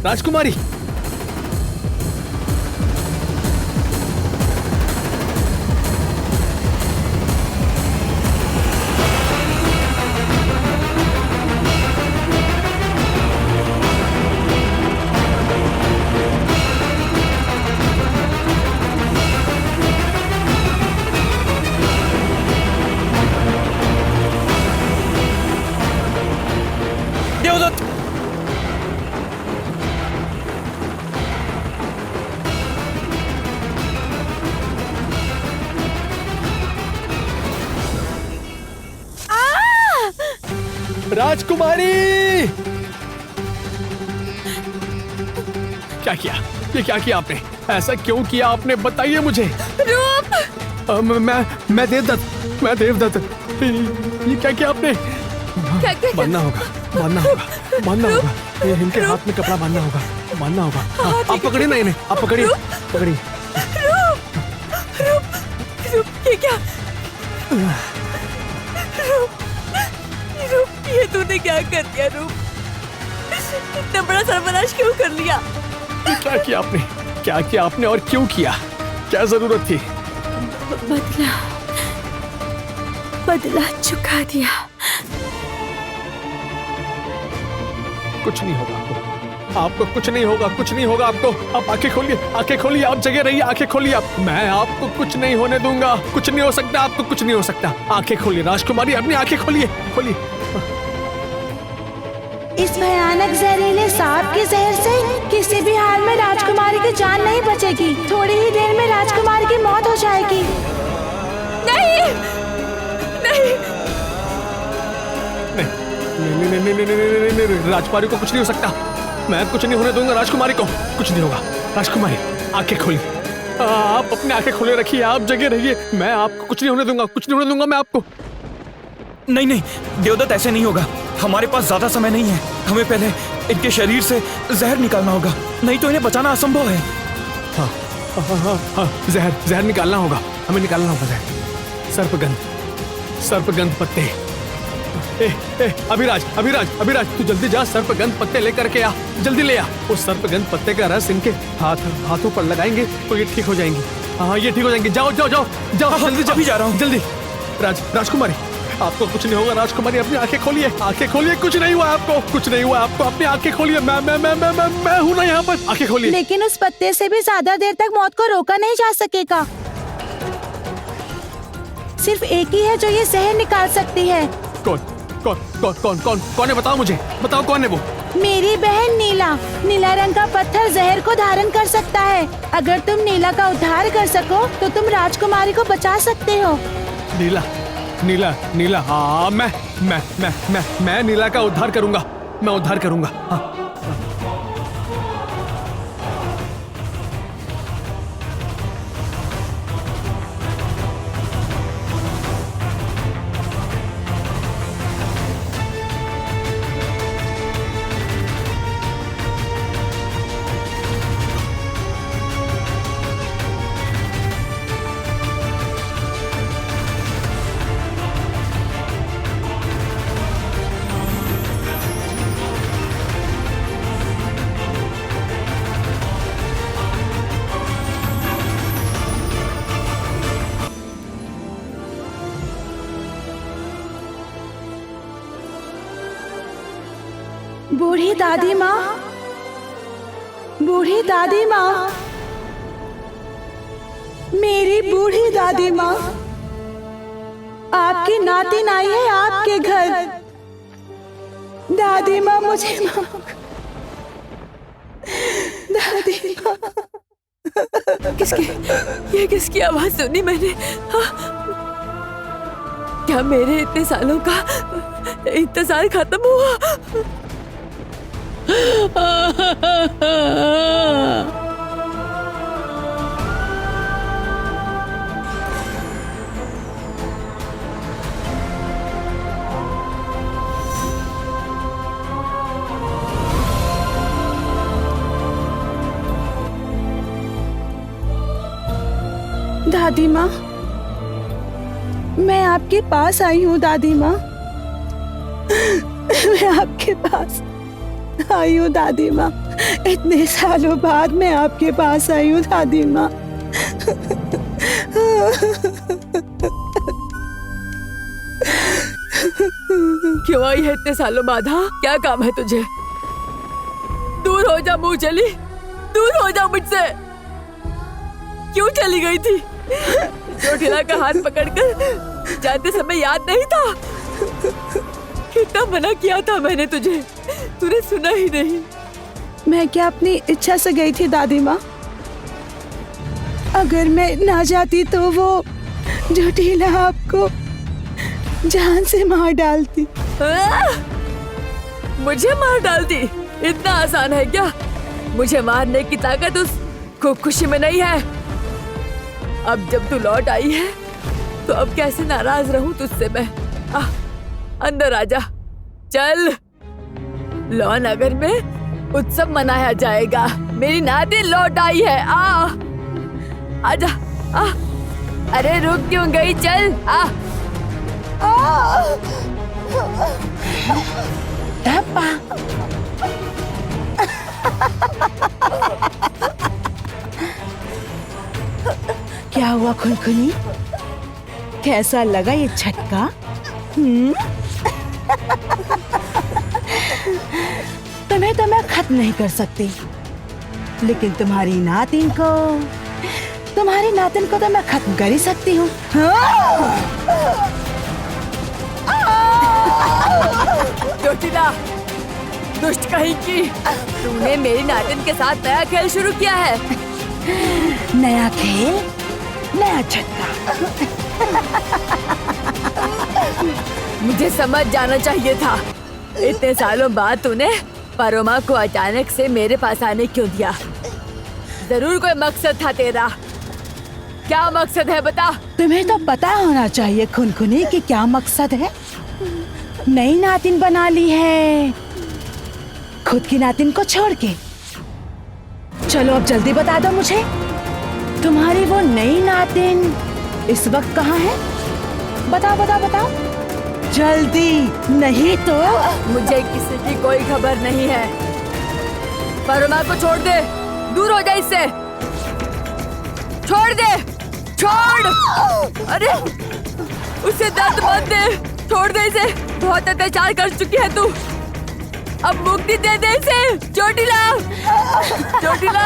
राजकुमारी। देवदत्त, राजकुमारी, क्या किया? ये क्या किया आपने? ऐसा क्यों किया आपने? बताइए मुझे। रूप, मैं देवदत्त, मैं देवदत्त। ये क्या किया आपने? क्या? बांधना होगा, बांधना होगा, बांधना होगा। ये इनके हाथ में कपड़ा बांधना होगा, बांधना होगा। हाँ, आप पकड़िए ना इन्हें, आप पकड़िए, पकड़िए। रूप, ये क्या? रूप, ये तूने क्या कर दिया? रूप, इतना बड़ा सर्वनाश क्यों कर लिया? क्या किया आपने? क्या किया आपने और क्यों किया? क्या जरूरत थी? बदला चुका दिया। कुछ नहीं होगा आपको कुछ नहीं होगा, कुछ नहीं होगा आपको। आप आंखें खोलिए, आंखें खोलिए, आप जगह रहिए, आंखें खोलिए आप। मैं आपको कुछ नहीं होने दूंगा, कुछ नहीं हो सकता, आपको कुछ नहीं हो सकता। आंखें खोलिए राजकुमारी, अपनी आंखें खोलिए, खोलिए। इस भयानक जहरीले सांप के जहर से किसी भी हाल में राजकुमारी की जान नहीं बचेगी। थोड़ी ही देर में राजकुमारी की मौत हो जाएगी। नहीं, नहीं, नहीं, राजकुमारी को कुछ नहीं हो सकता। मैं कुछ नहीं होने दूंगा राजकुमारी को, कुछ नहीं होगा। राजकुमारी, आंखें खोलिए, आप अपनी आंखें खोले रखिए, आप जगह रहिए। मैं आपको कुछ नहीं होने दूंगा, कुछ नहीं होने दूंगा मैं आपको। नहीं नहीं देवदत्त, ऐसे नहीं होगा। हमारे पास ज्यादा समय नहीं है। हमें पहले इनके शरीर से जहर निकालना होगा, नहीं तो इन्हें बचाना असंभव है। हाँ, हाँ, जहर निकालना होगा, हमें निकालना होगा जहर। सर्पगंध पत्ते। अभिराज, तू जल्दी जा, सर्पगंध पत्ते लेकर के आ, जल्दी ले आ। उस सर्पगंध पत्ते का रस इनके हाथों पर लगाएंगे तो ये ठीक हो जाएंगी। हाँ, ये ठीक हो जाएंगी। जाओ, जल्दी अभी जा रहा हूँ, जल्दी। राजकुमारी, आपको कुछ नहीं होगा। राजकुमारी, अपनी आंखें खोलिए, आंखें खोलिए। कुछ नहीं हुआ आपको, कुछ नहीं हुआ आपको। अपनी आंखें खोलिए। मैं हूं ना यहाँ पर। आंखें खोलिए। लेकिन उस पत्ते से भी ज्यादा देर तक मौत को रोका नहीं जा सकेगा। सिर्फ एक ही है जो ये जहर निकाल सकती है। कौन है? बताओ मुझे, बताओ कौन है वो? मेरी बहन नीला। नीला रंग का पत्थर जहर को धारण कर सकता है। अगर तुम नीला का उद्धार कर सको तो तुम राजकुमारी को बचा सकते हो। नीला, हाँ, मैं नीला का उद्धार करूंगा, मैं उद्धार करूंगा। हाँ। बूढ़ी दादी माँ, मेरी बूढ़ी दादी माँ, आपकी नातिन आई है आपके घर। दादी माँ, मुझे माफ। दादी माँ। किसकी आवाज सुनी मैंने? हाँ? क्या मेरे इतने सालों का इंतजार खत्म हुआ? दादी माँ, मैं आपके पास आई हूँ। दादी माँ, मैं आपके पास आई हूँ। दादी माँ, इतने सालों बाद मैं आपके पास आई हूँ दादी माँ। क्यों आई है इतने सालों बाद? हाँ, क्या काम है तुझे? दूर हो जा मुंह चली, दूर हो जा मुझसे। क्यों चली गई थी? चोटिला का हाथ पकड़कर जाते समय याद नहीं था? कितना मना किया था मैंने तुझे, तूने सुना ही नहीं। मैं क्या अपनी इच्छा से गई थी दादी माँ? अगर मैं ना जाती तो वो चोटिला आपको जान से मार डालती। मुझे मार डालती? इतना आसान है क्या? मुझे मारने की ताकत उस खुशी में नहीं है। अब जब तू लौट आई है तो अब कैसे नाराज रहूं तुझसे मैं। अंदर आजा, चल। लॉ नगर में उत्सव मनाया जाएगा। मेरी नातिन लौट आई है। आजा। अरे रुक क्यों गई? चल पापा। क्या हुआ खुनखुनी? कैसा लगा ये झटका? तुम्हें तो मैं खत्म नहीं कर सकती, लेकिन तुम्हारी नातिन को तो मैं खत्म कर ही सकती हूँ। चोटिला, दुष्ट कहीं की, तूने मेरी नातिन के साथ नया खेल शुरू किया है। नया खेल, नया झटका। मुझे समझ जाना चाहिए था। इतने सालों बाद तूने परोमा को अचानक से मेरे पास आने क्यों दिया? जरूर कोई मकसद था तेरा। क्या मकसद है बता? तुम्हें तो पता होना चाहिए खुनखुनी कि क्या मकसद है। नई नातिन बना ली है, खुद की नातिन को छोड़ के। चलो अब जल्दी बता दो मुझे, तुम्हारी वो नई नातिन इस वक्त कहाँ है? बताओ जल्दी, नहीं तो। मुझे किसी की कोई खबर नहीं है। परोमा को छोड़ दे, दूर हो जा इससे। छोड़ दे, छोड़। अरे उसे दर्द मत दे, छोड़ दे इसे। बहुत अत्याचार कर चुकी है तू, अब मुक्ति दे दे इसे। चोटिला, चोटिला।